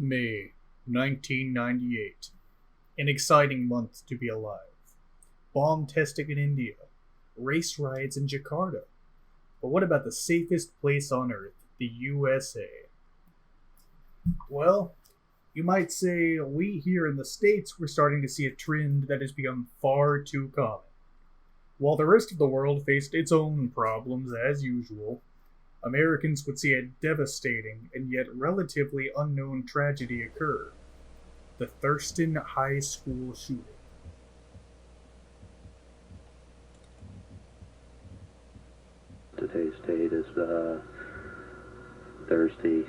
May 1998. An exciting month to be alive. Bomb testing in India. Race riots in Jakarta. But what about the safest place on earth, the USA? Well, you might say we here in the States were starting to see a trend that has become far too common. While the rest of the world faced its own problems as usual, Americans would see a devastating and yet relatively unknown tragedy occur: the Thurston High School Shooting. Today's date is Thursday,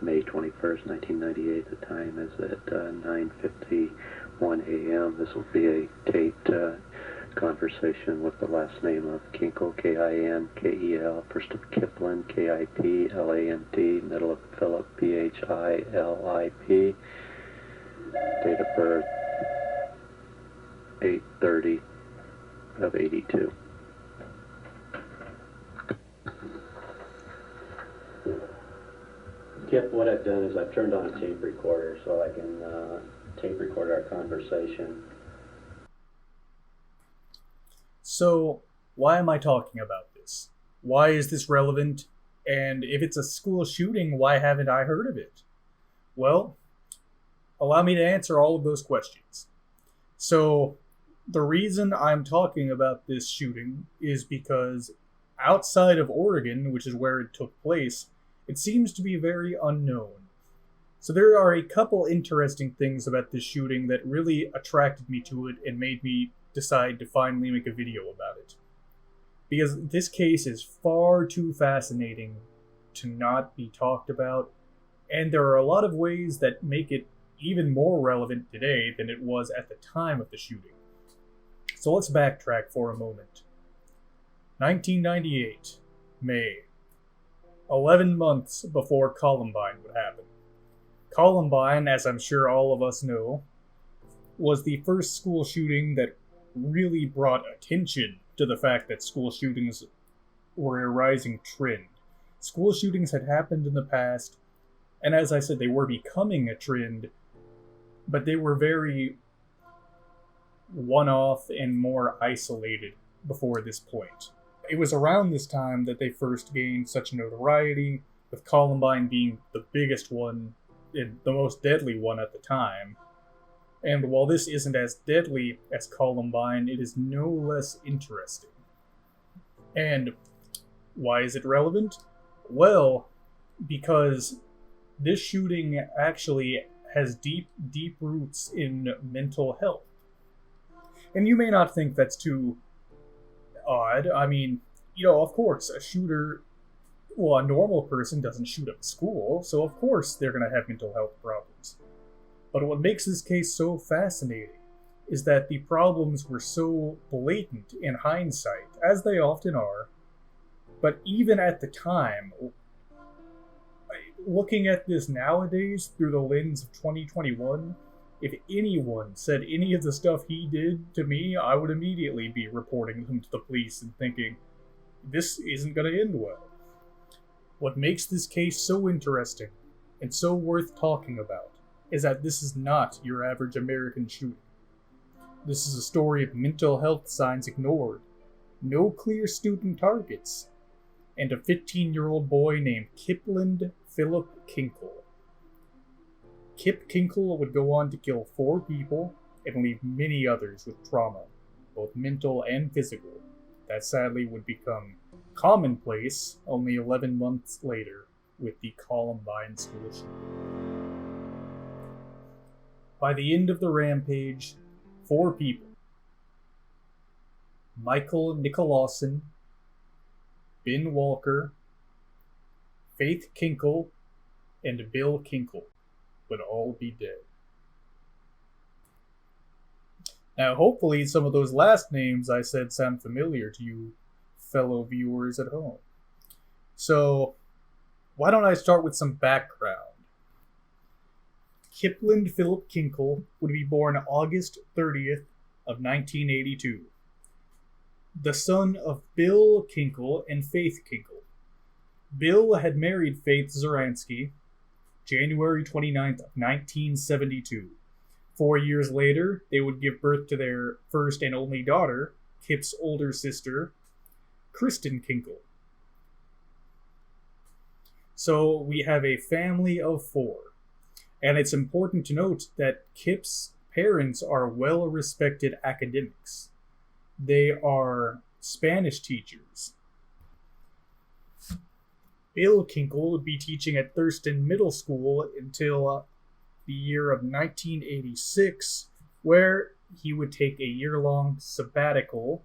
May 21st, 1998. The time is at 9:51 a.m. This will be a taped conversation with the last name of Kinkel, Kinkel, first of Kipling, Kiplant, middle of Philip, Philip. Date of birth 8/30 of 82. Kip, what I've done is I've turned on a tape recorder so I can tape record our conversation. So, why am I talking about this? Why is this relevant? And if it's a school shooting, why haven't I heard of it? Well, allow me to answer all of those questions. So, the reason I'm talking about this shooting is because outside of Oregon, which is where it took place, it seems to be very unknown. So there are a couple interesting things about this shooting that really attracted me to it and made me decide to finally make a video about it. Because this case is far too fascinating to not be talked about, and there are a lot of ways that make it even more relevant today than it was at the time of the shooting. So let's backtrack for a moment. 1998, May. 11 months before Columbine would happen. Columbine, as I'm sure all of us know, was the first school shooting that really brought attention to the fact that school shootings were a rising trend. School shootings had happened in the past, and as I said, they were becoming a trend, but they were very one-off and more isolated before this point. It was around this time that they first gained such notoriety, with Columbine being the biggest one and the most deadly one at the time. And while this isn't as deadly as Columbine, it is no less interesting. And why is it relevant? Well, because this shooting actually has deep roots in mental health. And you may not think that's too odd. I mean, of course, a normal person doesn't shoot up a school, so of course they're going to have mental health problems. But what makes this case so fascinating is that the problems were so blatant in hindsight, as they often are, but even at the time, looking at this nowadays through the lens of 2021, if anyone said any of the stuff he did to me, I would immediately be reporting them to the police and thinking, this isn't going to end well. What makes this case so interesting and so worth talking about is that this is not your average American shooting. This is a story of mental health signs ignored, no clear student targets, and a 15-year-old boy named Philip Kinkel. Kip Kinkel would go on to kill 4 people and leave many others with trauma, both mental and physical, that sadly would become commonplace only 11 months later with the Columbine school shooting. By the end of the rampage, 4 people: Michael Nicholson, Ben Walker, Faith Kinkel, and Bill Kinkel would all be dead. Now, hopefully some of those last names I said sound familiar to you fellow viewers at home. So, why don't I start with some background? Philip Kinkel would be born August 30th of 1982. The son of Bill Kinkel and Faith Kinkel. Bill had married Faith Zaransky. January 29th of 1972. 4 years later, they would give birth to their first and only daughter, Kip's older sister, Thurston Kinkel. So we have a family of 4. And it's important to note that Kip's parents are well-respected academics. They are Spanish teachers. Bill Kinkel would be teaching at Thurston Middle School until the year of 1986, where he would take a year-long sabbatical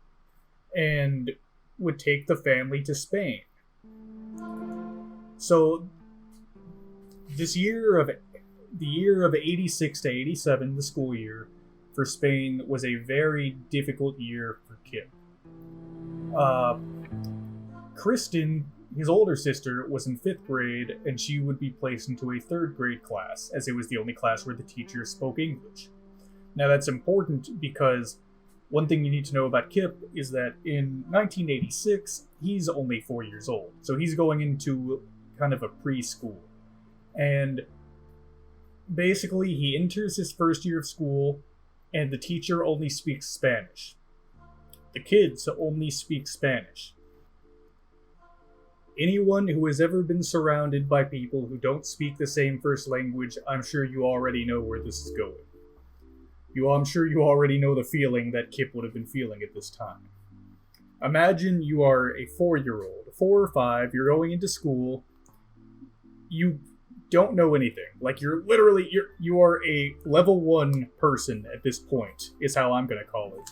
and would take the family to Spain. So the year of 86 to 87, the school year for Spain, was a very difficult year for Kip. Kristen, his older sister, was in 5th grade, and she would be placed into a 3rd grade class, as it was the only class where the teacher spoke English. Now that's important because one thing you need to know about Kip is that in 1986, he's only 4 years old, so he's going into kind of a preschool. And basically, he enters his first year of school, and the teacher only speaks Spanish. The kids only speak Spanish. Anyone who has ever been surrounded by people who don't speak the same first language, I'm sure you already know where this is going. I'm sure you already know the feeling that Kip would have been feeling at this time. Imagine you are a 4-year-old, 4 or 5, you're going into school, you don't know anything. Like, you are a level 1 person at this point, is how I'm gonna call it.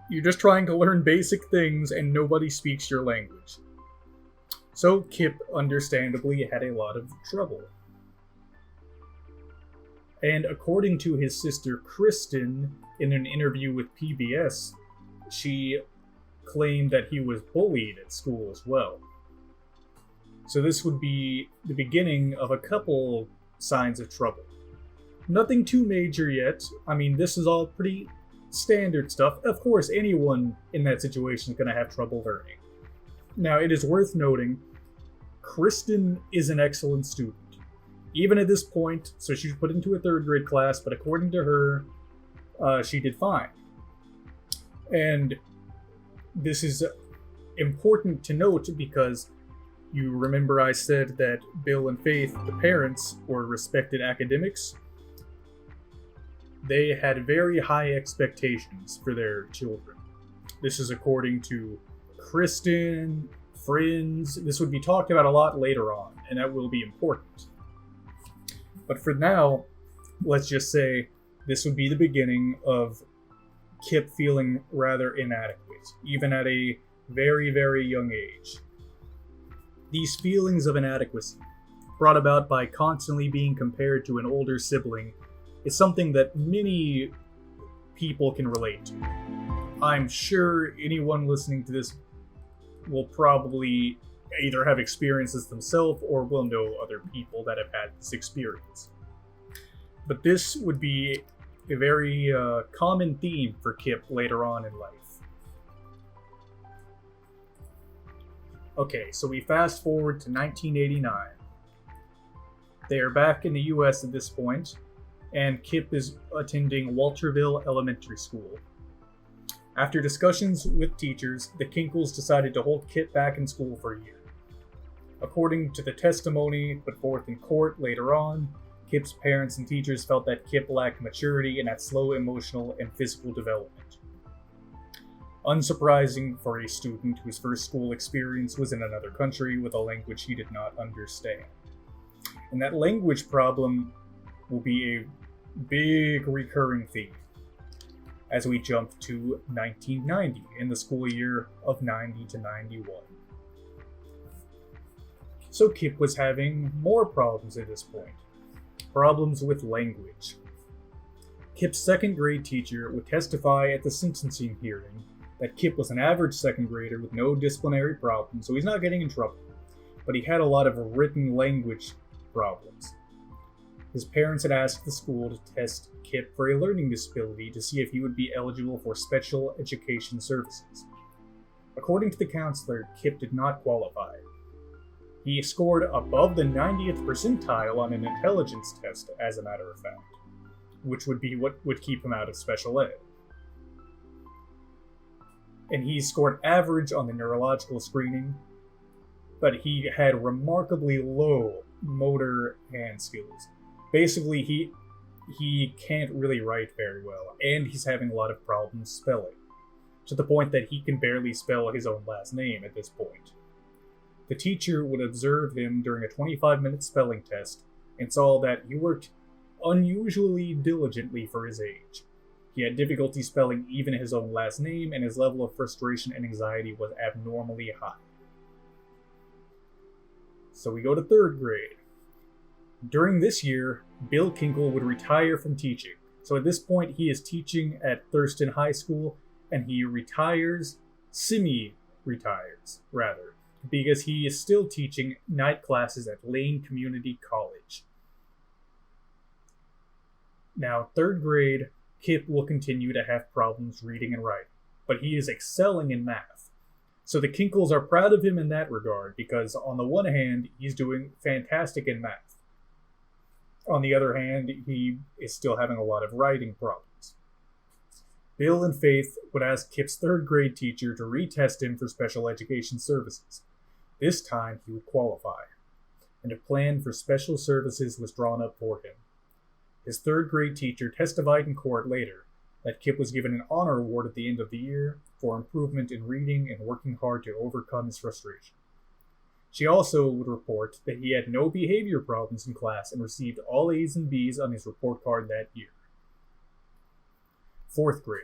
You're just trying to learn basic things and nobody speaks your language. So Kip understandably had a lot of trouble. And according to his sister Kristen, in an interview with PBS, she claimed that he was bullied at school as well. So this would be the beginning of a couple signs of trouble. Nothing too major yet. I mean, this is all pretty standard stuff. Of course, anyone in that situation is going to have trouble learning. Now, it is worth noting, Kristen is an excellent student. Even at this point, so she was put into a 3rd grade class, but according to her, she did fine. And this is important to note because you remember I said that Bill and Faith, the parents, were respected academics. They had very high expectations for their children. This is according to Kristen, friends. This would be talked about a lot later on, and that will be important. But for now, let's just say this would be the beginning of Kip feeling rather inadequate, even at a very, very young age. These feelings of inadequacy, brought about by constantly being compared to an older sibling, is something that many people can relate to. I'm sure anyone listening to this will probably either have experienced this themselves or will know other people that have had this experience. But this would be a very common theme for Kip later on in life. Okay, so we fast forward to 1989. They are back in the US at this point, and Kip is attending Walterville Elementary School. After discussions with teachers, the Kinkels decided to hold Kip back in school for a year. According to the testimony put forth in court later on, Kip's parents and teachers felt that Kip lacked maturity and had slow emotional and physical development. Unsurprising for a student whose first school experience was in another country with a language he did not understand. And that language problem will be a big recurring theme as we jump to 1990 in the school year of 90 to 91. So Kip was having more problems at this point. Problems with language. Kip's 2nd grade teacher would testify at the sentencing hearing that Kip was an average 2nd grader with no disciplinary problems, so he's not getting in trouble. But he had a lot of written language problems. His parents had asked the school to test Kip for a learning disability to see if he would be eligible for special education services. According to the counselor, Kip did not qualify. He scored above the 90th percentile on an intelligence test, as a matter of fact, which would be what would keep him out of special ed. And he scored average on the neurological screening, but he had remarkably low motor hand skills. Basically, he can't really write very well, and he's having a lot of problems spelling, to the point that he can barely spell his own last name at this point. The teacher would observe him during a 25-minute spelling test and saw that he worked unusually diligently for his age. He had difficulty spelling even his own last name, and his level of frustration and anxiety was abnormally high. So we go to 3rd grade. During this year, Bill Kinkel would retire from teaching. So at this point, he is teaching at Thurston High School, and he semi-retires, rather, because he is still teaching night classes at Lane Community College. Now, 3rd grade, Kip will continue to have problems reading and writing, but he is excelling in math. So the Kinkels are proud of him in that regard, because on the one hand, he's doing fantastic in math. On the other hand, he is still having a lot of writing problems. Bill and Faith would ask Kip's 3rd grade teacher to retest him for special education services. This time, he would qualify, and a plan for special services was drawn up for him. His 3rd grade teacher testified in court later that Kip was given an honor award at the end of the year for improvement in reading and working hard to overcome his frustration. She also would report that he had no behavior problems in class and received all A's and B's on his report card that year. 4th grade.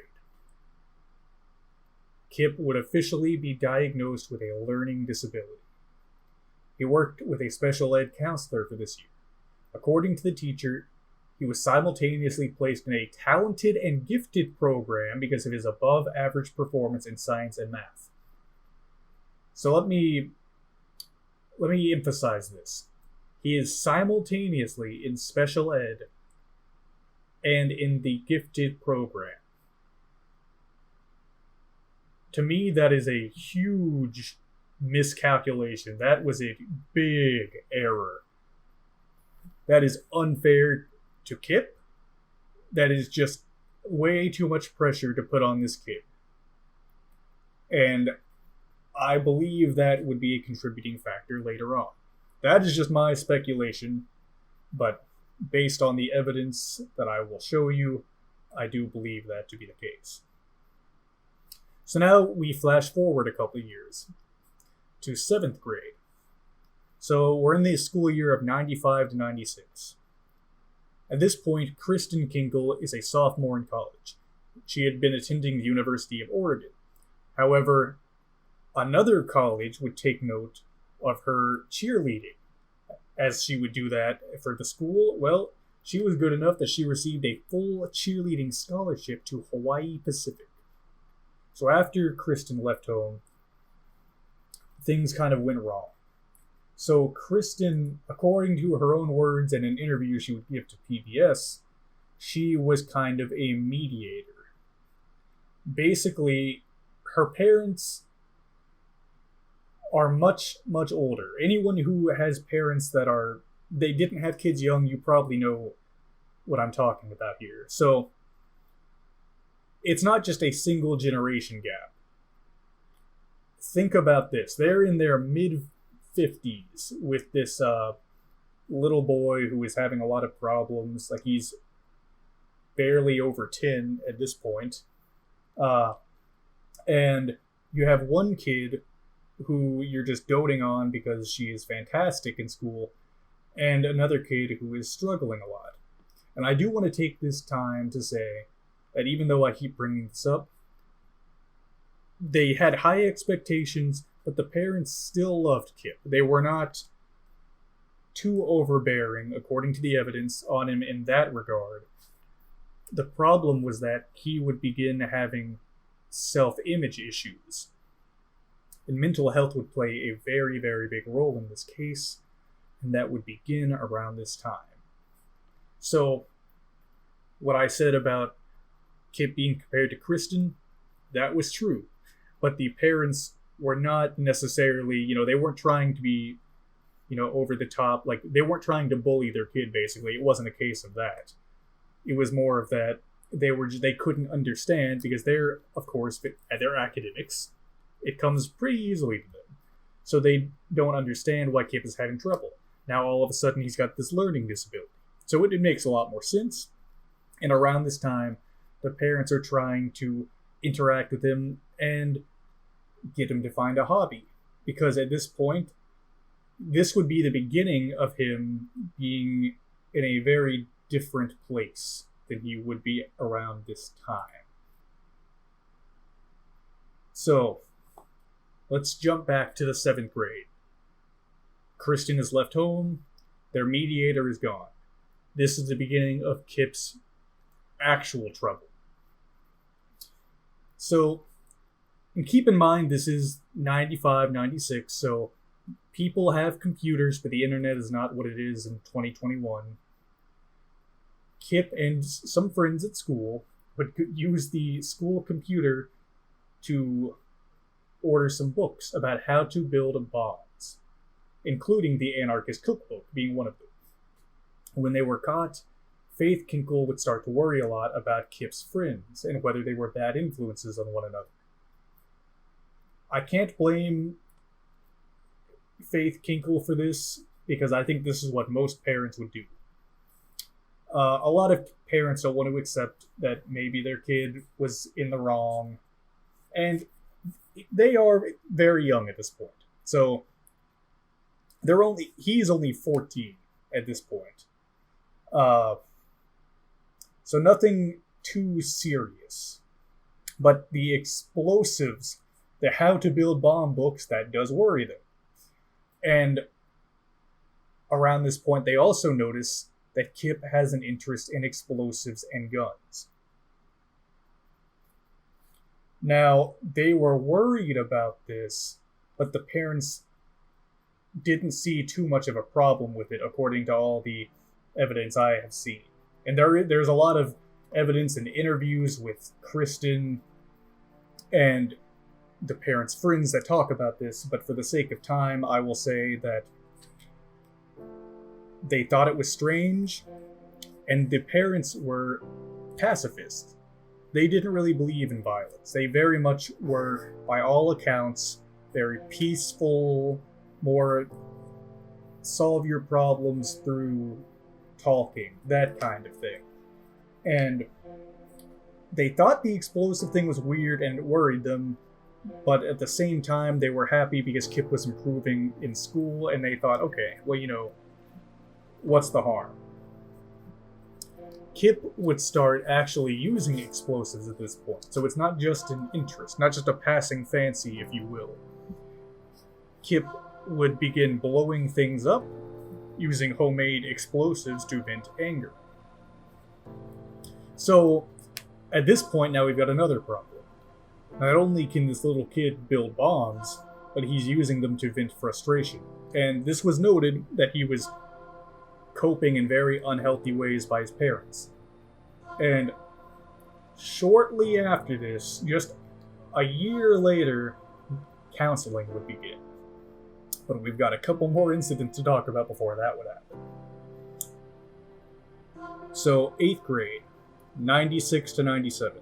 Kip would officially be diagnosed with a learning disability. He worked with a special ed counselor for this year. According to the teacher, he was simultaneously placed in a talented and gifted program because of his above-average performance in science and math. So let me emphasize this. He is simultaneously in special ed and in the gifted program. To me, that is a huge miscalculation. That was a big error. That is unfair to Kip. That is just way too much pressure to put on this kid. And I believe that would be a contributing factor later on. That is just my speculation, but based on the evidence that I will show you, I do believe that to be the case. So now we flash forward a couple of years to 7th grade. So we're in the school year of 95 to 96. At this point, Kristen Kinkel is a sophomore in college. She had been attending the University of Oregon. However, another college would take note of her cheerleading. As she would do that for the school, well, she was good enough that she received a full cheerleading scholarship to Hawaii Pacific. So after Kristen left home, things kind of went wrong. So Kristen, according to her own words in an interview she would give to PBS, she was kind of a mediator. Basically, her parents are much, much older. Anyone who has parents that they didn't have kids young, you probably know what I'm talking about here. So it's not just a single generation gap. Think about this. They're in their mid-50s with this little boy who is having a lot of problems. Like, he's barely over 10 at this point. And you have one kid who you're just doting on because she is fantastic in school, and another kid who is struggling a lot. And I do want to take this time to say that even though I keep bringing this up, they had high expectations, but the parents still loved Kip. They were not too overbearing, according to the evidence, on him in that regard. The problem was that he would begin having self-image issues. And mental health would play a very, very big role in this case, and that would begin around this time. So, what I said about Kip being compared to Kristen, that was true. But the parents were not necessarily, they weren't trying to be over the top. Like, they weren't trying to bully their kid, basically. It wasn't a case of that. It was more of that they couldn't understand, because they're, of course, they're academics. It comes pretty easily to them. So they don't understand why Kip is having trouble. Now, all of a sudden, he's got this learning disability. So it makes a lot more sense. And around this time, the parents are trying to interact with him and get him to find a hobby. Because at this point, this would be the beginning of him being in a very different place than he would be around this time. So, let's jump back to the 7th grade. Kristen is left home. Their mediator is gone. This is the beginning of Kip's actual trouble. So, and keep in mind, this is 95, 96, so people have computers, but the internet is not what it is in 2021. Kip and some friends at school would use the school computer to order some books about how to build bombs, including the Anarchist Cookbook being one of them. When they were caught, Faith Kinkel would start to worry a lot about Kip's friends and whether they were bad influences on one another. I can't blame Faith Kinkel for this, because I think this is what most parents would do. A lot of parents don't want to accept that maybe their kid was in the wrong, and they are very young at this point. So he's only 14 at this point. So nothing too serious. But the explosives, the how to build bomb books, that does worry them. And around this point, they also notice that Kip has an interest in explosives and guns. Now, they were worried about this, but the parents didn't see too much of a problem with it, according to all the evidence I have seen. And there's a lot of evidence and interviews with Kristen and the parents' friends that talk about this, but for the sake of time, I will say that they thought it was strange, and the parents were pacifists. They didn't really believe in violence. They very much were, by all accounts, very peaceful, more solve your problems through talking, that kind of thing. And they thought the explosive thing was weird and it worried them, but at the same time, they were happy because Kip was improving in school, and they thought, okay, well, what's the harm? Kip would start actually using explosives at this point, so it's not just an interest, not just a passing fancy, if you will. Kip would begin blowing things up using homemade explosives to vent anger. So, at this point, now we've got another problem. Not only can this little kid build bombs, but he's using them to vent frustration. And this was noted that he was coping in very unhealthy ways by his parents. And shortly after this, just a year later, counseling would begin. But we've got a couple more incidents to talk about before that would happen. So, 8th grade, 96 to 97.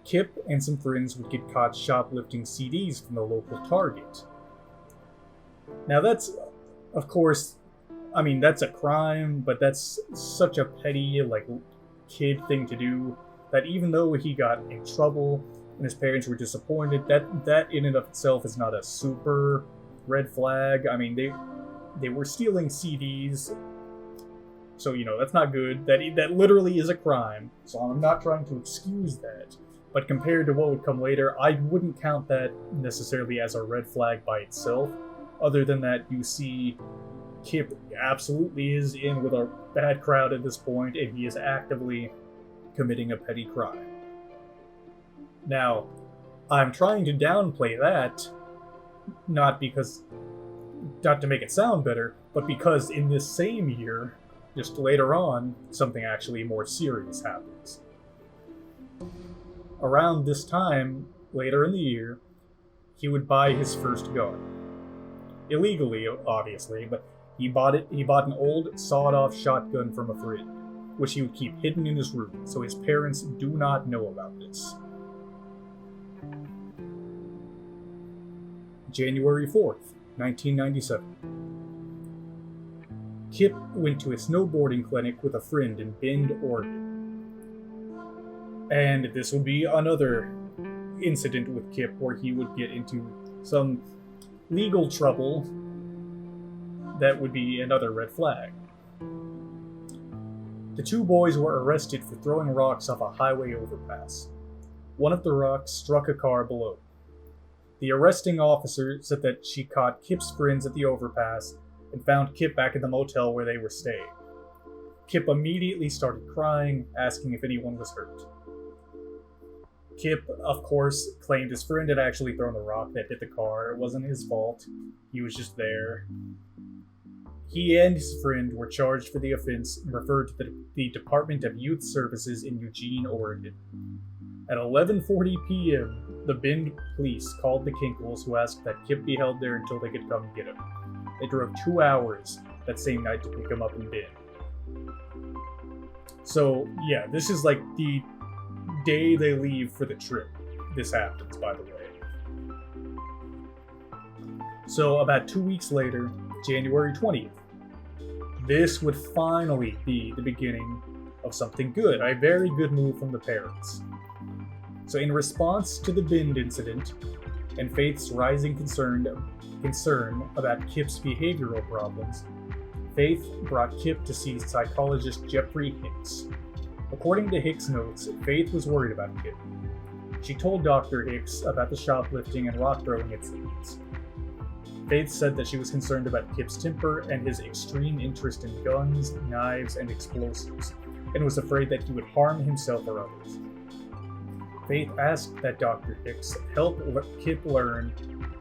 Kip and some friends would get caught shoplifting CDs from the local Target. Now that's, of course, that's a crime, but that's such a petty, kid thing to do, that even though he got in trouble and his parents were disappointed, that in and of itself is not a super red flag. They were stealing CDs, so, that's not good. That literally is a crime, so I'm not trying to excuse that. But compared to what would come later, I wouldn't count that necessarily as a red flag by itself. Other than that, you see Kip absolutely is in with a bad crowd at this point, and he is actively committing a petty crime. Now, I'm trying to downplay that, not to make it sound better, but because in this same year, just later on, something actually more serious happens. Around this time, later in the year, he would buy his first gun. illegally, obviously, but he bought an old sawed-off shotgun from a friend, which he would keep hidden in his room, so his parents do not know about this. January 4th, 1997. Kip went to a snowboarding clinic with a friend in Bend, Oregon. And this would be another incident with Kip where he would get into some legal trouble that would be another red flag. The two boys were arrested for throwing rocks off a highway overpass. One of the rocks struck a car below. The arresting officer said that she caught Kip's friends at the overpass and found Kip back in the motel where they were staying. Kip immediately started crying, asking if anyone was hurt. Kip, of course, claimed his friend had actually thrown the rock that hit the car. It wasn't his fault. He was just there. He and his friend were charged for the offense and referred to the Department of Youth Services in Eugene, Oregon. At 11:40 p.m., the Bend police called the Kinkels, who asked that Kip be held there until they could come get him. They drove 2 hours that same night to pick him up in Bend. So, yeah, this is like the day they leave for the trip. This happens, by the way. So, about 2 weeks later, January 20th, this would finally be the beginning of something good, a very good move from the parents. So in response to the Bend incident and Faith's rising concern about Kip's behavioral problems, Faith brought Kip to see psychologist Jeffrey Hicks. According to Hicks' notes, Faith was worried about Kip. She told Dr. Hicks about the shoplifting and rock throwing incidents. Faith said that she was concerned about Kip's temper and his extreme interest in guns, knives, and explosives, and was afraid that he would harm himself or others. Faith asked that Dr. Hicks help Kip learn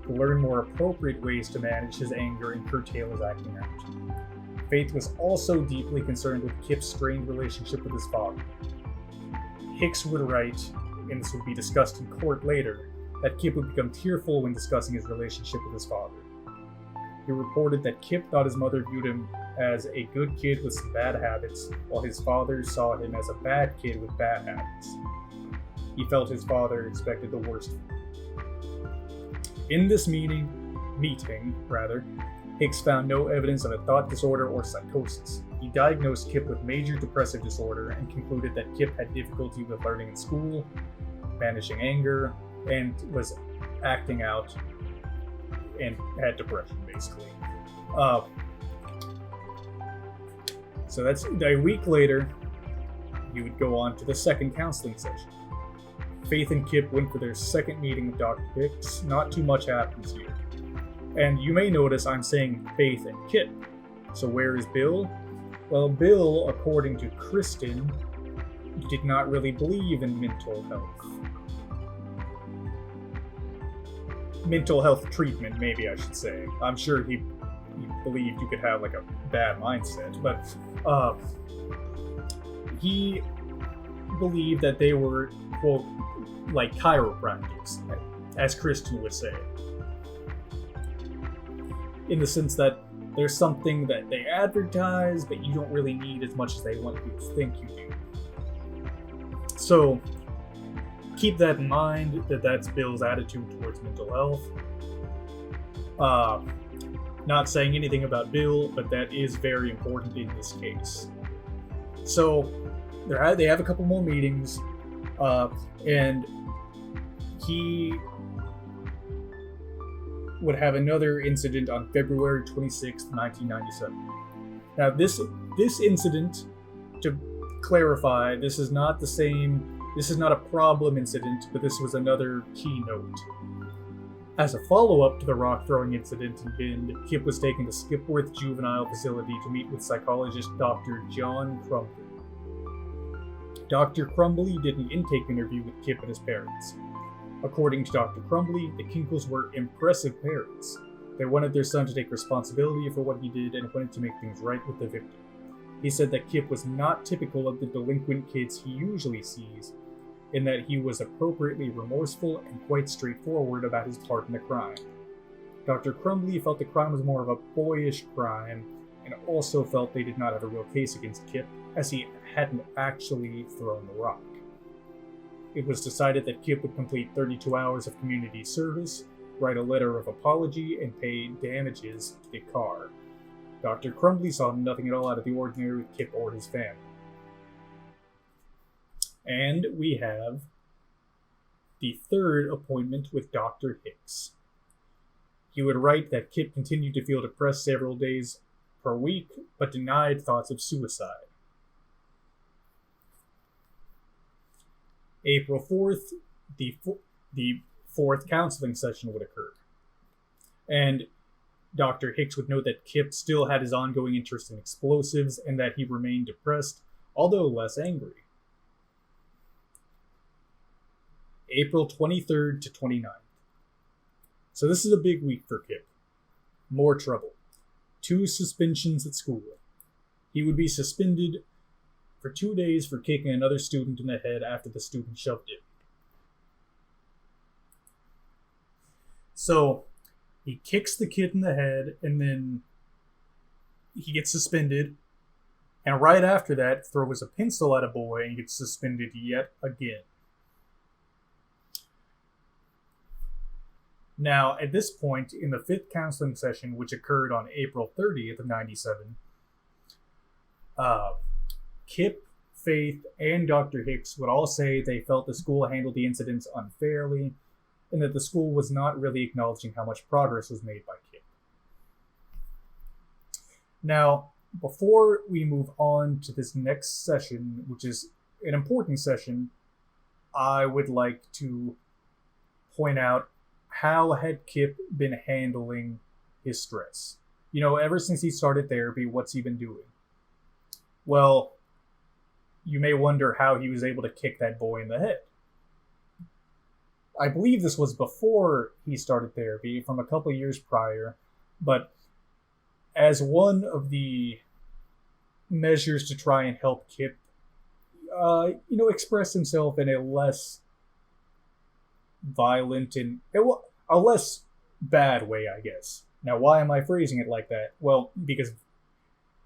more appropriate ways to manage his anger and curtail his acting out. Faith was also deeply concerned with Kip's strained relationship with his father. Hicks would write, and this would be discussed in court later, that Kip would become tearful when discussing his relationship with his father. He reported that Kip thought his mother viewed him as a good kid with some bad habits, while his father saw him as a bad kid with bad habits. He felt his father expected the worst. In this meeting, Hicks found no evidence of a thought disorder or psychosis. He diagnosed Kip with major depressive disorder and concluded that Kip had difficulty with learning in school, managing anger, and was acting out and had depression, basically. So that's a week later, you would go on to the second counseling session. Faith and Kip went for their second meeting with Dr. Hicks. Not too much happens here. And you may notice I'm saying Faith and Kip. So where is Bill? Well, Bill, according to Kristen, did not really believe in mental health. Mental health treatment, maybe I should say. I'm sure he believed you could have like a bad mindset, but he believed that they were, quote, like chiropractors, as Kristen would say. In the sense that there's something that they advertise, but you don't really need as much as they want you to think you do. So, keep that in mind, that's Bill's attitude towards mental health. Not saying anything about Bill, but that is very important in this case. So, they have a couple more meetings, and he would have another incident on February 26th, 1997. Now, this incident, to clarify, this is not a problem incident, but this was another keynote. As a follow-up to the rock-throwing incident in Bend, Kip was taken to Skipworth Juvenile Facility to meet with psychologist Dr. John Crumbly. Dr. Crumbly did an intake interview with Kip and his parents. According to Dr. Crumbly, the Kinkels were impressive parents. They wanted their son to take responsibility for what he did and wanted to make things right with the victim. He said that Kip was not typical of the delinquent kids he usually sees, in that he was appropriately remorseful and quite straightforward about his part in the crime. Dr. Crumbly felt the crime was more of a boyish crime, and also felt they did not have a real case against Kip, as he hadn't actually thrown the rock. It was decided that Kip would complete 32 hours of community service, write a letter of apology, and pay damages to the car. Dr. Crumbly saw nothing at all out of the ordinary with Kip or his family. And we have the third appointment with Dr. Hicks. He would write that Kip continued to feel depressed several days per week, but denied thoughts of suicide. April 4th, the fourth counseling session would occur. And Dr. Hicks would note that Kip still had his ongoing interest in explosives and that he remained depressed, although less angry. April 23rd to 29th. So this is a big week for Kip. More trouble. 2 suspensions at school. He would be suspended for 2 days for kicking another student in the head after the student shoved him. So, he kicks the kid in the head, and then he gets suspended, and right after that, throws a pencil at a boy and gets suspended yet again. Now, at this point, in the 5th counseling session, which occurred on April 30th of 97, Kip, Faith, and Dr. Hicks would all say they felt the school handled the incidents unfairly, and that the school was not really acknowledging how much progress was made by Kip. Now, before we move on to this next session, which is an important session, I would like to point out how had Kip been handling his stress. Ever since he started therapy, what's he been doing? Well, you may wonder how he was able to kick that boy in the head. I believe this was before he started therapy, from a couple years prior, but as one of the measures to try and help Kip, express himself in a less violent and a less bad way, I guess. Now, why am I phrasing it like that? Well, because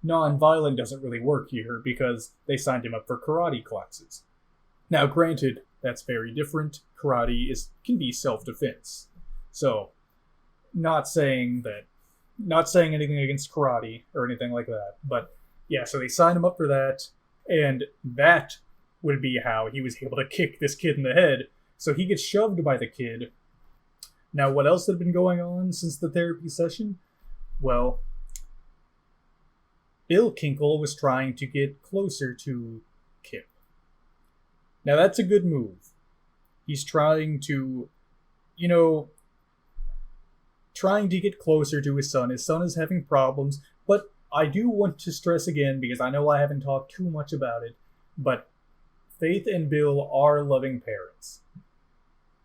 non-violent doesn't really work here, because they signed him up for karate classes. Now, granted, that's very different. Karate can be self-defense. So, not saying anything against karate or anything like that. But yeah, so they signed him up for that, and that would be how he was able to kick this kid in the head. So he gets shoved by the kid. Now, what else had been going on since the therapy session? Well, Bill Kinkel was trying to get closer to Kip. Now, that's a good move. He's trying to get closer to his son. His son is having problems, but I do want to stress again, because I know I haven't talked too much about it, but Faith and Bill are loving parents.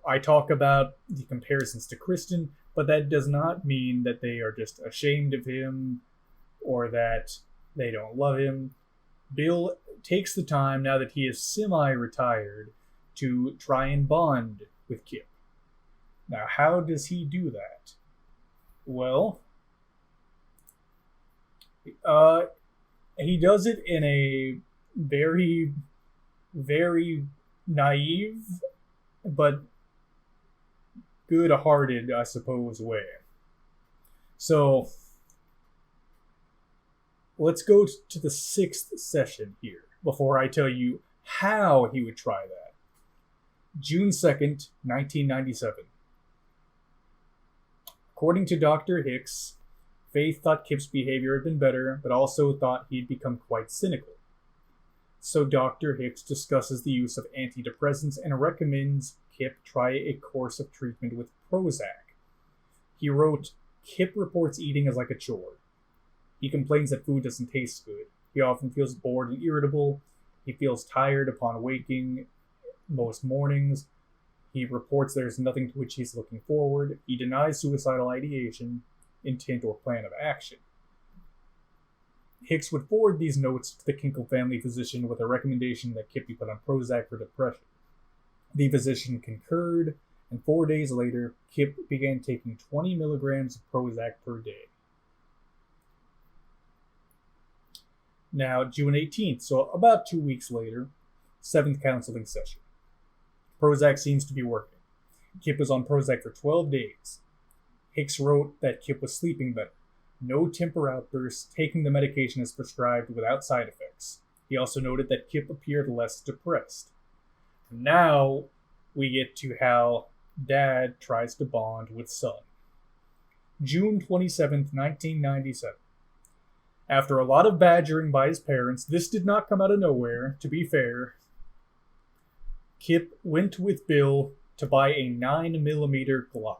I talk about the comparisons to Kristen, but that does not mean that they are just ashamed of him or that they don't love him. Bill takes the time, now that he is semi-retired, to try and bond with Kip. Now, how does he do that? Well, he does it in a very, very naive, but good-hearted, I suppose, way. So, let's go to the 6th session here, before I tell you how he would try that. June 2nd, 1997. According to Dr. Hicks, Faith thought Kip's behavior had been better, but also thought he'd become quite cynical. So Dr. Hicks discusses the use of antidepressants and recommends Kip try a course of treatment with Prozac. He wrote, "Kip reports eating as like a chore. He complains that food doesn't taste good. He often feels bored and irritable. He feels tired upon waking most mornings. He reports there's nothing to which he's looking forward. He denies suicidal ideation, intent, or plan of action." Hicks would forward these notes to the Kinkel family physician with a recommendation that Kip be put on Prozac for depression. The physician concurred, and 4 days later, Kip began taking 20 milligrams of Prozac per day. Now, June 18th, so about 2 weeks later, 7th counseling session. Prozac seems to be working. Kip was on Prozac for 12 days. Hicks wrote that Kip was sleeping better, no temper outbursts, taking the medication as prescribed without side effects. He also noted that Kip appeared less depressed. Now we get to how Dad tries to bond with son. June 27th, 1997. After a lot of badgering by his parents, this did not come out of nowhere, to be fair. Kip went with Bill to buy a 9mm Glock.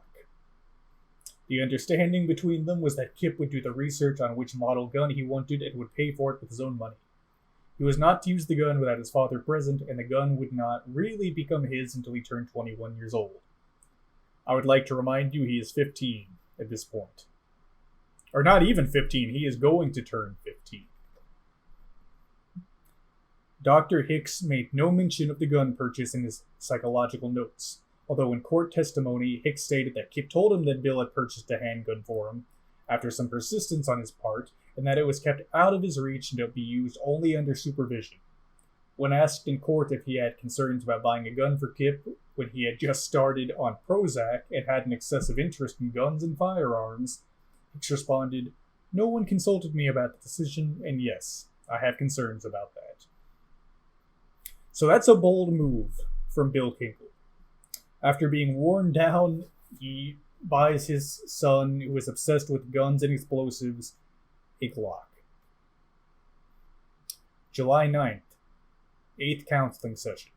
The understanding between them was that Kip would do the research on which model gun he wanted and would pay for it with his own money. He was not to use the gun without his father present, and the gun would not really become his until he turned 21 years old. I would like to remind you he is 15 at this point. Or not even 15, he is going to turn 15. Dr. Hicks made no mention of the gun purchase in his psychological notes, although in court testimony, Hicks stated that Kip told him that Bill had purchased a handgun for him, after some persistence on his part, and that it was kept out of his reach and to be used only under supervision. When asked in court if he had concerns about buying a gun for Kip when he had just started on Prozac and had an excessive interest in guns and firearms, Hicks responded, "No one consulted me about the decision, and yes, I have concerns about that." So that's a bold move from Bill Kinkel. After being worn down, he buys his son, who is obsessed with guns and explosives, a Glock. July 9th, 8th counseling session.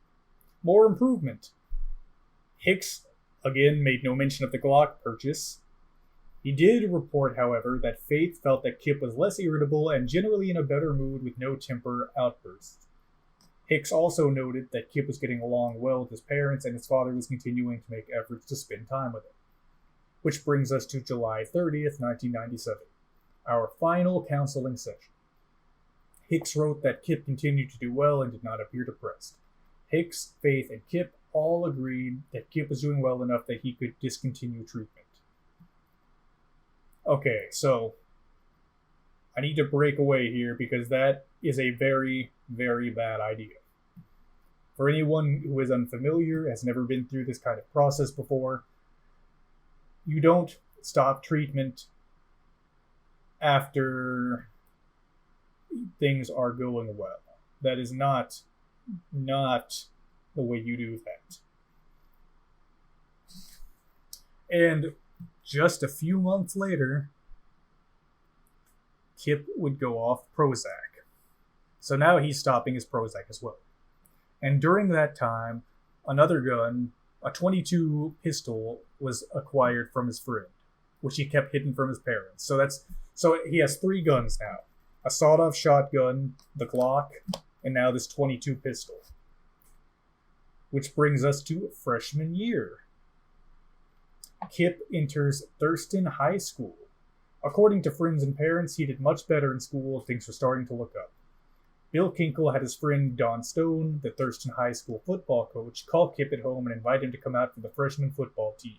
More improvement. Hicks, again, made no mention of the Glock purchase. He did report, however, that Faith felt that Kip was less irritable and generally in a better mood with no temper outbursts. Hicks also noted that Kip was getting along well with his parents and his father was continuing to make efforts to spend time with him. Which brings us to July 30th, 1997, our final counseling session. Hicks wrote that Kip continued to do well and did not appear depressed. Hicks, Faith, and Kip all agreed that Kip was doing well enough that he could discontinue treatment. Okay, so I need to break away here because that is a very, very bad idea. For anyone who is unfamiliar, has never been through this kind of process before, you don't stop treatment after things are going well. That is not the way you do that. And just a few months later, Kip would go off Prozac. So now he's stopping his Prozac as well. And during that time, another gun, a .22 pistol, was acquired from his friend, which he kept hidden from his parents. So he has 3 guns now. A sawed-off shotgun, the Glock, and now this .22 pistol. Which brings us to freshman year. Kip enters Thurston High School. According to friends and parents, he did much better in school. Things were starting to look up. Bill Kinkel had his friend Don Stone, the Thurston High School football coach, call Kip at home and invite him to come out for the freshman football team.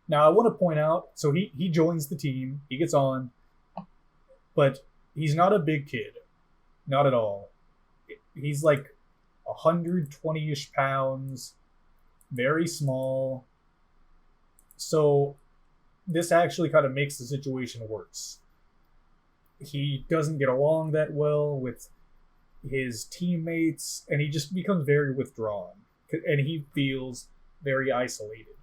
Now, I want to point out, so he joins the team, he gets on, but he's not a big kid. Not at all. He's like 120-ish pounds, very small. So this actually kind of makes the situation worse. He doesn't get along that well with his teammates, and he just becomes very withdrawn, and he feels very isolated.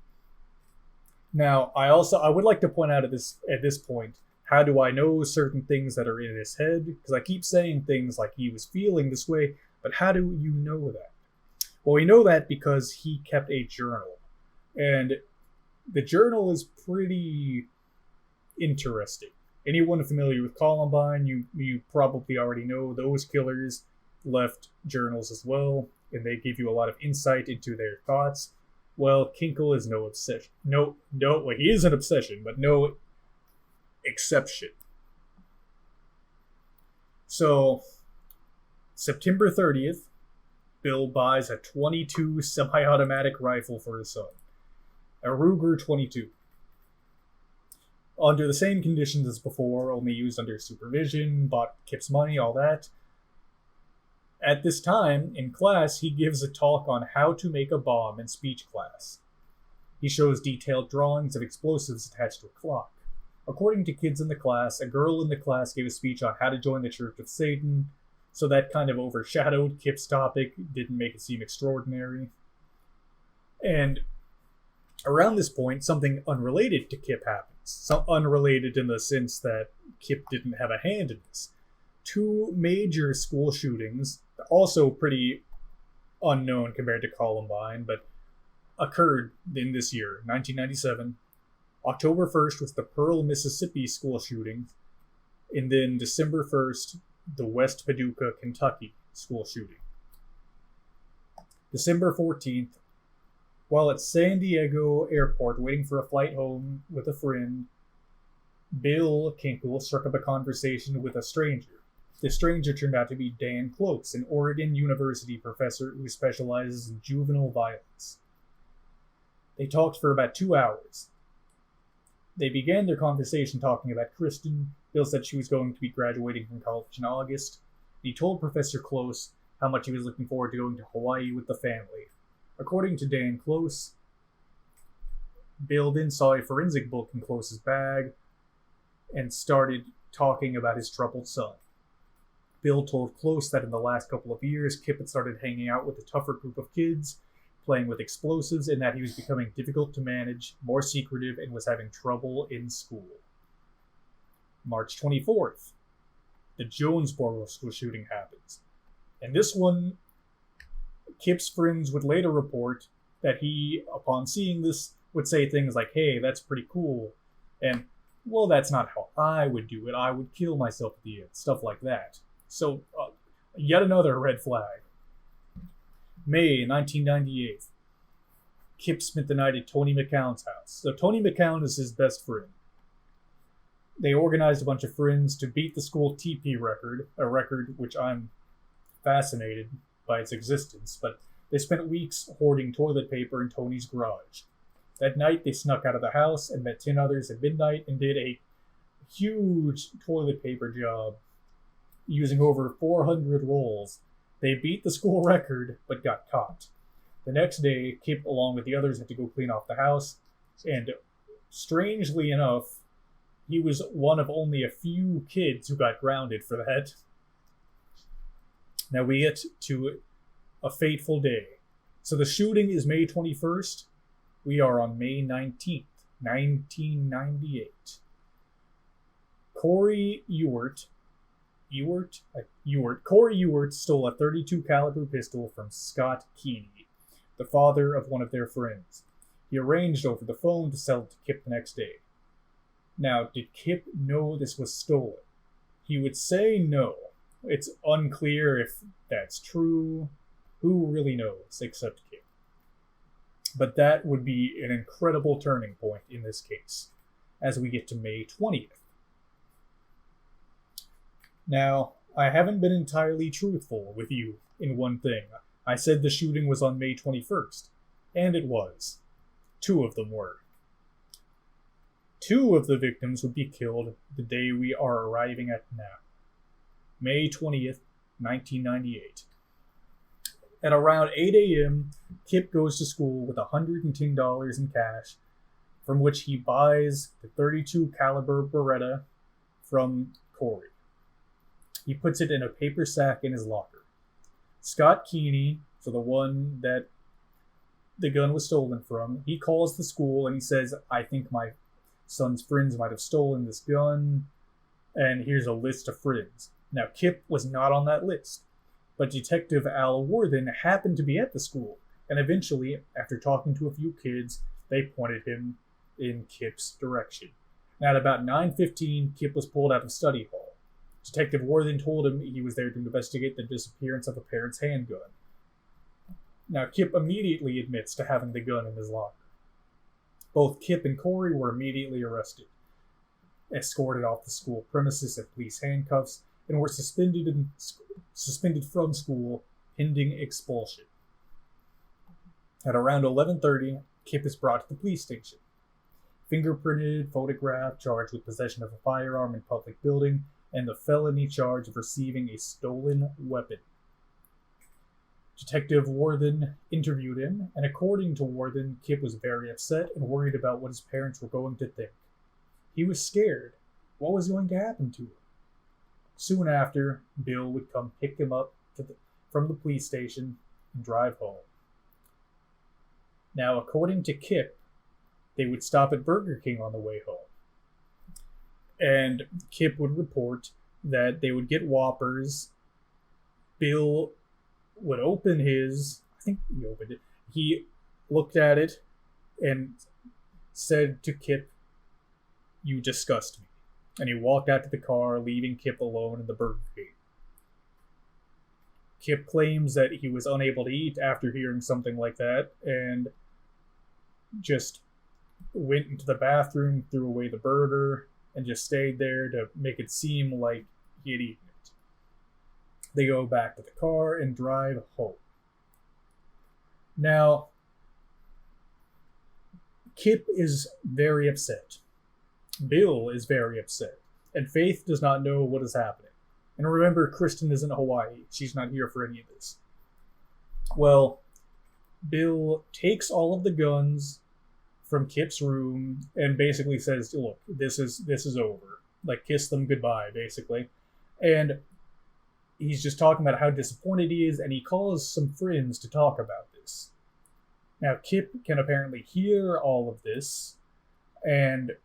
Now, I would like to point out at this point, how do I know certain things that are in his head? Because I keep saying things like he was feeling this way, but how do you know that? Well, we know that because he kept a journal, and the journal is pretty interesting. Anyone familiar with Columbine, you probably already know those killers left journals as well, and they give you a lot of insight into their thoughts. Well, Kinkel is no obsession. Well, he is an obsession, but no exception. So, September 30th, Bill buys a .22 semi-automatic rifle for his son, a Ruger 22. Under the same conditions as before, only used under supervision, bought Kip's money, all that. At this time, in class, he gives a talk on how to make a bomb in speech class. He shows detailed drawings of explosives attached to a clock. According to kids in the class, a girl in the class gave a speech on how to join the Church of Satan, so that kind of overshadowed Kip's topic, didn't make it seem extraordinary. And around this point, something unrelated to Kip happens. Unrelated in the sense that Kip didn't have a hand in this. Two major school shootings, also pretty unknown compared to Columbine, but occurred in this year, 1997. October 1st was the Pearl, Mississippi school shooting, and then December 1st, the West Paducah, Kentucky school shooting. December 14th, while at San Diego Airport waiting for a flight home with a friend, Bill Kinkel struck up a conversation with a stranger. The stranger turned out to be Dan Close, an Oregon University professor who specializes in juvenile violence. They talked for about 2 hours. They began their conversation talking about Kristen. Bill said she was going to be graduating from college in August. He told Professor Close how much he was looking forward to going to Hawaii with the family. According to Dan Close, Bill then saw a forensic book in Close's bag and started talking about his troubled son. Bill told Close that in the last couple of years, Kip had started hanging out with a tougher group of kids, playing with explosives, and that he was becoming difficult to manage, more secretive, and was having trouble in school. March 24th, the Jonesboro school shooting happens. And this one, Kip's friends would later report that he, upon seeing this, would say things like, "Hey, that's pretty cool," and, "Well, that's not how I would do it. I would kill myself at the end," stuff like that. So, yet another red flag. May 1998. Kip spent the night at Tony McCown's house. So Tony McCown is his best friend. They organized a bunch of friends to beat the school TP record, a record which I'm fascinated by its existence, but they spent weeks hoarding toilet paper in Tony's garage. That night, they snuck out of the house and met 10 others at midnight and did a huge toilet paper job using over 400 rolls. They beat the school record, but got caught. The next day, Kip, along with the others, had to go clean off the house, and strangely enough, he was one of only a few kids who got grounded for that. Now we get to a fateful day. So the shooting is May 21st. We are on May 19th, 1998. Corey Ewert stole a .32 caliber pistol from Scott Keeney, the father of one of their friends. He arranged over the phone to sell it to Kip the next day. Now, did Kip know this was stolen? He would say no. It's unclear if that's true. Who really knows except Kip? But that would be an incredible turning point in this case, as we get to May 20th. Now, I haven't been entirely truthful with you in one thing. I said the shooting was on May 21st, and it was. 2 of them were. 2 of the victims would be killed the day we are arriving at now. May 20th, 1998. At around 8 a.m., Kip goes to school with $110 in cash, from which he buys the .32 caliber Beretta from Corey. He puts it in a paper sack in his locker. Scott Keeney, so the one that the gun was stolen from, he calls the school and he says, "I think my son's friends might have stolen this gun, and here's a list of friends." Now, Kip was not on that list, but Detective Al Worthen happened to be at the school, and eventually, after talking to a few kids, they pointed him in Kip's direction. Now, at about 9:15, Kip was pulled out of study hall. Detective Worthen told him he was there to investigate the disappearance of a parent's handgun. Now, Kip immediately admits to having the gun in his locker. Both Kip and Corey were immediately arrested, escorted off the school premises in police handcuffs, and were suspended from school pending expulsion. At around 11:30, Kip is brought to the police station. Fingerprinted, photographed, charged with possession of a firearm in public building, and the felony charge of receiving a stolen weapon. Detective Worthen interviewed him, and according to Worthen, Kip was very upset and worried about what his parents were going to think. He was scared. What was going to happen to him? Soon after, Bill would come pick him up from the police station and drive home. Now, according to Kip, they would stop at Burger King on the way home. And Kip would report that they would get Whoppers. Bill would open his, I think he opened it. He looked at it and said to Kip, "You disgust me." And he walked out to the car, leaving Kip alone in the Burger King. Kip claims that he was unable to eat after hearing something like that, and just went into the bathroom, threw away the burger, and just stayed there to make it seem like he had eaten it. They go back to the car and drive home. Now, Kip is very upset. Bill is very upset. And Faith does not know what is happening. And remember, Kristen is in Hawaii. She's not here for any of this. Well, Bill takes all of the guns from Kip's room and basically says, "Look, this is over. Like, kiss them goodbye," basically. And he's just talking about how disappointed he is, and he calls some friends to talk about this. Now, Kip can apparently hear all of this, and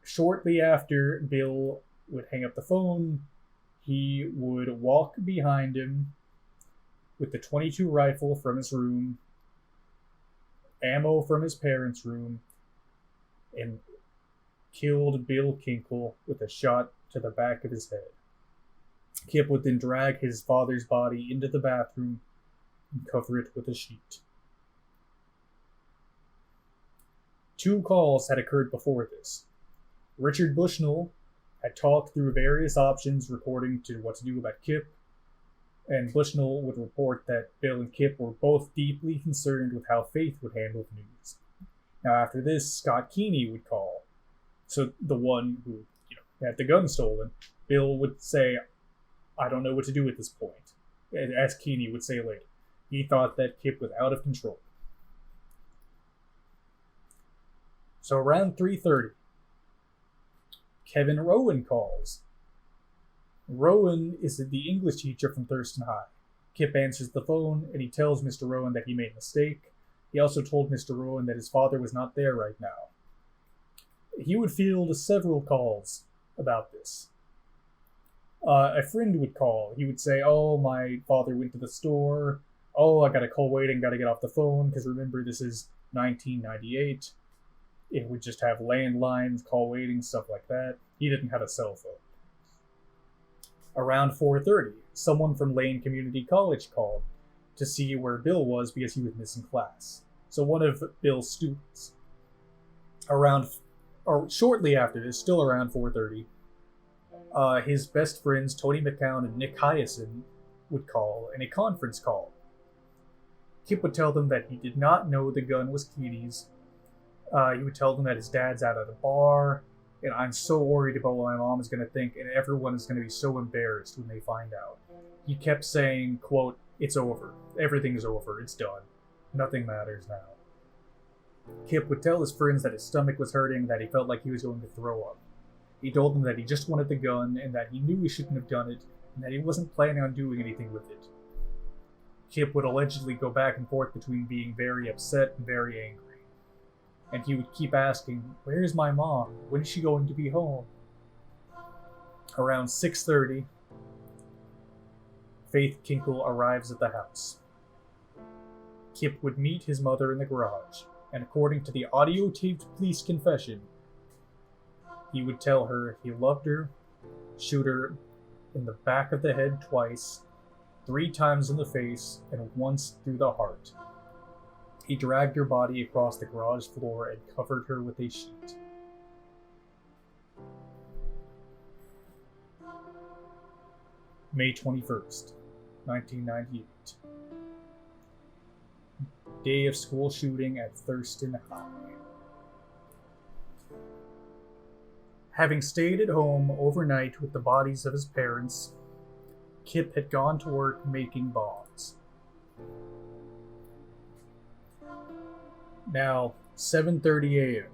shortly after Bill would hang up the phone, he would walk behind him with the .22 rifle from his room, ammo from his parents' room, and killed Bill Kinkel with a shot to the back of his head. Kip would then drag his father's body into the bathroom and cover it with a sheet. 2 calls had occurred before this. Richard Bushnell had talked through various options according to what to do about Kip, and Bushnell would report that Bill and Kip were both deeply concerned with how Faith would handle the news. Now, after this, Scott Keeney would call. So the one who had the gun stolen, Bill would say, "I don't know what to do at this point," as Keeney would say later. He thought that Kip was out of control. So around 3:30, Kevin Rowan calls. Rowan is the English teacher from Thurston High. Kip answers the phone, and he tells Mr. Rowan that he made a mistake. He also told Mr. Rowan that his father was not there right now. He would field several calls about this. A friend would call. He would say, "Oh, my father went to the store. Oh, I got a call waiting, got to get off the phone," because remember, this is 1998. It would just have landlines, call waiting, stuff like that. He didn't have a cell phone. Around 4:30, someone from Lane Community College called to see where Bill was because he was missing class. So one of Bill's students. Shortly after this, still around 4:30, his best friends Tony McCown and Nick Hyacin would call in a conference call. Kip would tell them that he did not know the gun was Keeney's. He would tell them that his dad's out at a bar, and "I'm so worried about what my mom is going to think, and everyone is going to be so embarrassed when they find out." He kept saying, quote, "It's over. Everything's over. It's done. Nothing matters now." Kip would tell his friends that his stomach was hurting, that he felt like he was going to throw up. He told them that he just wanted the gun, and that he knew he shouldn't have done it, and that he wasn't planning on doing anything with it. Kip would allegedly go back and forth between being very upset and very angry. And he would keep asking, "Where's my mom? When is she going to be home?" Around 6:30, Faith Kinkel arrives at the house. Kip would meet his mother in the garage, and according to the audio-taped police confession, he would tell her he loved her, shoot her in the back of the head twice, 3 times in the face, and once through the heart. He dragged her body across the garage floor and covered her with a sheet. May 21st, 1998. Day of school shooting at Thurston High. Having stayed at home overnight with the bodies of his parents, Kip had gone to work making bombs. Now, 7:30 a.m.,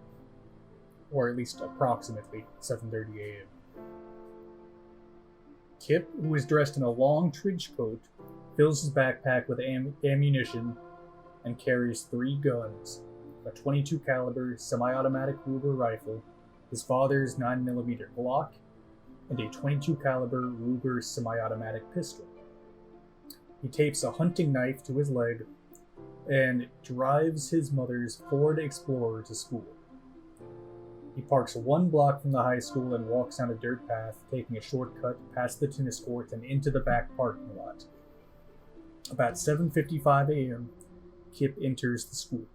or at least approximately 7:30 a.m. Kip, who is dressed in a long trench coat, fills his backpack with ammunition and carries 3 guns: a .22 caliber semi-automatic Ruger rifle, his father's 9mm Glock, and a .22 caliber Ruger semi-automatic pistol. He tapes a hunting knife to his leg and drives his mother's Ford Explorer to school. He parks 1 block from the high school and walks down a dirt path, taking a shortcut past the tennis court and into the back parking lot. About 7:55 a.m., Kip enters the school.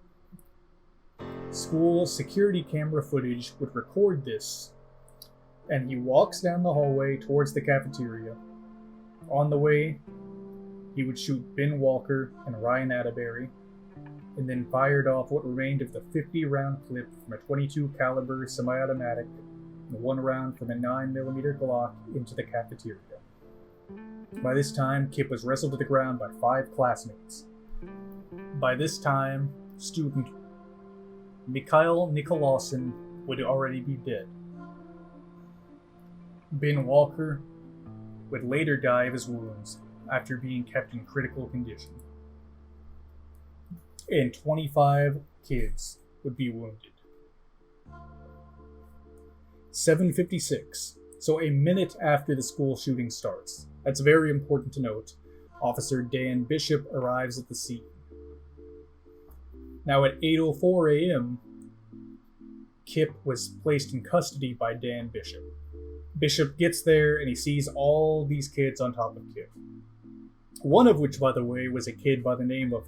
School security camera footage would record this, and he walks down the hallway towards the cafeteria. On the way, he would shoot Ben Walker and Ryan Atterbury, and then fired off what remained of the 50-round clip from a .22 caliber semi-automatic and 1 round from a 9mm Glock into the cafeteria. By this time, Kip was wrestled to the ground by 5 classmates. By this time, student Mikhail Nikolausen would already be dead. Ben Walker would later die of his wounds after being kept in critical condition. And 25 kids would be wounded. 7:56, so a minute after the school shooting starts. That's very important to note. Officer Dan Bishop arrives at the scene. Now at 8:04 a.m., Kip was placed in custody by Dan Bishop. Bishop gets there and he sees all these kids on top of Kip. One of which, by the way, was a kid by the name of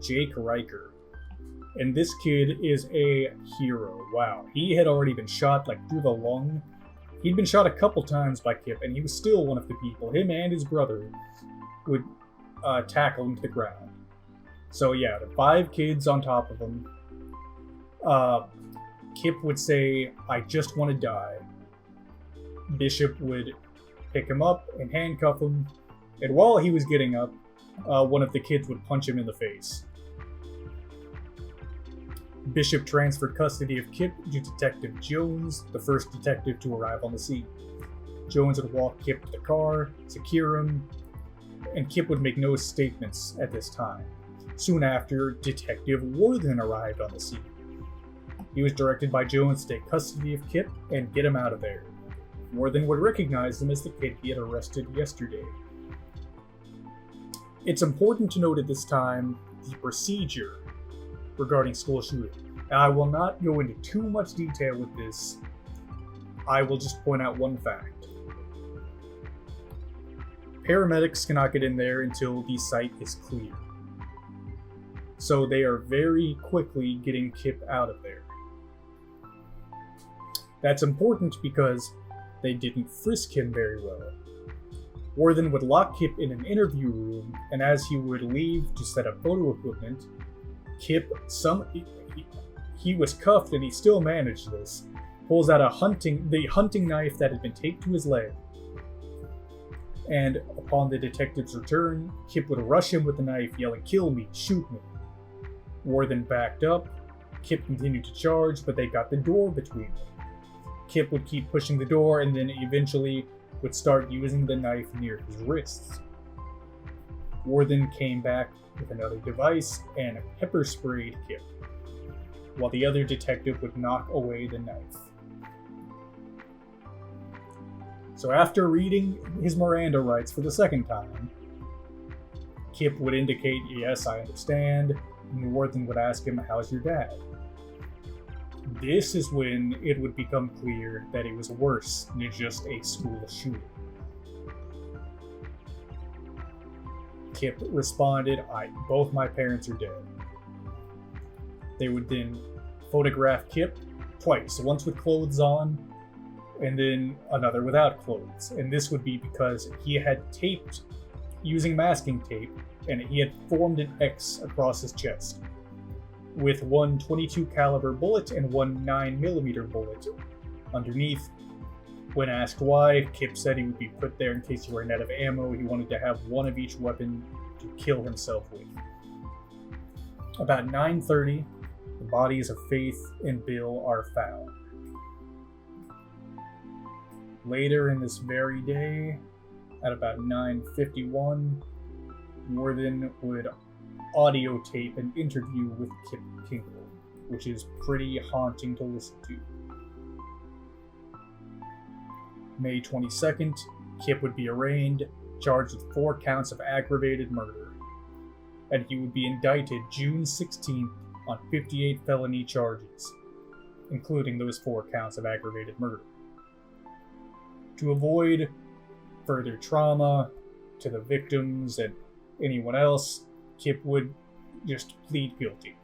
Jake Riker. And this kid is a hero. Wow. He had already been shot through the lung. He'd been shot a couple times by Kip, and he was still one of the people, him and his brother, would tackle him to the ground. So yeah, the 5 kids on top of him. Kip would say, "I just want to die." Bishop would pick him up and handcuff him, and while he was getting up, one of the kids would punch him in the face. Bishop transferred custody of Kip to Detective Jones, the first detective to arrive on the scene. Jones would walk Kip to the car, secure him, and Kip would make no statements at this time. Soon after, Detective Worthen arrived on the scene. He was directed by Jones to take custody of Kip and get him out of there. Worthen would recognize him as the kid he had arrested yesterday. It's important to note at this time the procedure regarding school shooting. And I will not go into too much detail with this. I will just point out one fact. Paramedics cannot get in there until the site is clear. So they are very quickly getting Kip out of there. That's important because they didn't frisk him very well. Worthen would lock Kip in an interview room, and as he would leave to set up photo equipment, Kip, he was cuffed and he still managed this, pulls out the hunting knife that had been taped to his leg. And upon the detective's return, Kip would rush him with the knife, yelling, "Kill me, shoot me." Worthen backed up. Kip continued to charge, but they got the door between them. Kip would keep pushing the door and then eventually would start using the knife near his wrists. Worthen came back with another device and pepper sprayed Kip, while the other detective would knock away the knife. So after reading his Miranda rights for the second time, Kip would indicate, "Yes, I understand," and Worthen would ask him, "How's your dad?" This is when it would become clear that it was worse than just a school shooting. Kip responded, "Both my parents are dead." They would then photograph Kip twice, once with clothes on, and then another without clothes. And this would be because he had taped using masking tape, and he had formed an X across his chest, with one .22 caliber bullet and one 9mm bullet underneath. When asked why, Kip said he would be put there in case he ran out of ammo. He wanted to have one of each weapon to kill himself with. About 9:30, the bodies of Faith and Bill are found. Later in this very day, at about 9:51, Worthen would audio tape an interview with Kip Kinkel, which is pretty haunting to listen to. May 22nd, Kip would be arraigned, charged with 4 counts of aggravated murder, and he would be indicted June 16th on 58 felony charges, including those 4 counts of aggravated murder. To avoid further trauma to the victims and anyone else, Kip would just plead guilty.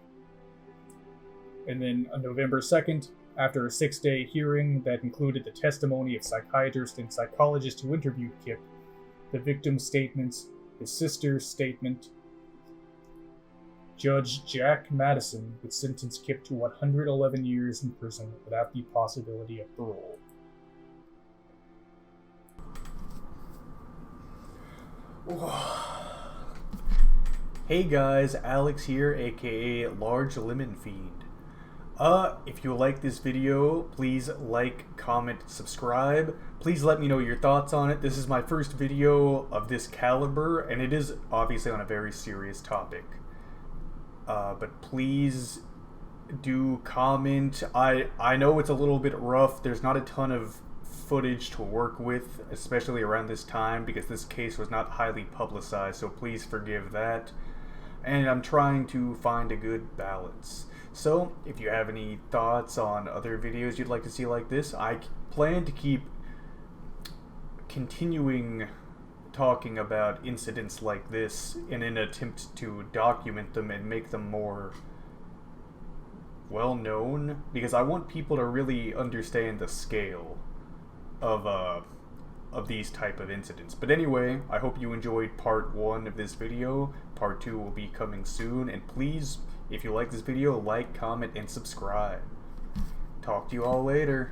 And then on November 2nd, after a 6-day hearing that included the testimony of psychiatrists and psychologists who interviewed Kip, the victim's statements, his sister's statement, Judge Jack Madison would sentence Kip to 111 years in prison without the possibility of parole. Hey guys, Alex here, aka Large Lemon Fiend. If you like this video, please like, comment, subscribe. Please let me know your thoughts on it. This is my first video of this caliber, and it is obviously on a very serious topic. But please do comment. I know it's a little bit rough. There's not a ton of footage to work with, especially around this time, because this case was not highly publicized, so please forgive that. And I'm trying to find a good balance. So, if you have any thoughts on other videos you'd like to see like this, I plan to keep continuing talking about incidents like this in an attempt to document them and make them more well known, because I want people to really understand the scale of these type of incidents. But anyway, I hope you enjoyed part 1 of this video. Part 2 will be coming soon, and please, if you like this video, like, comment, and subscribe. Talk to you all later.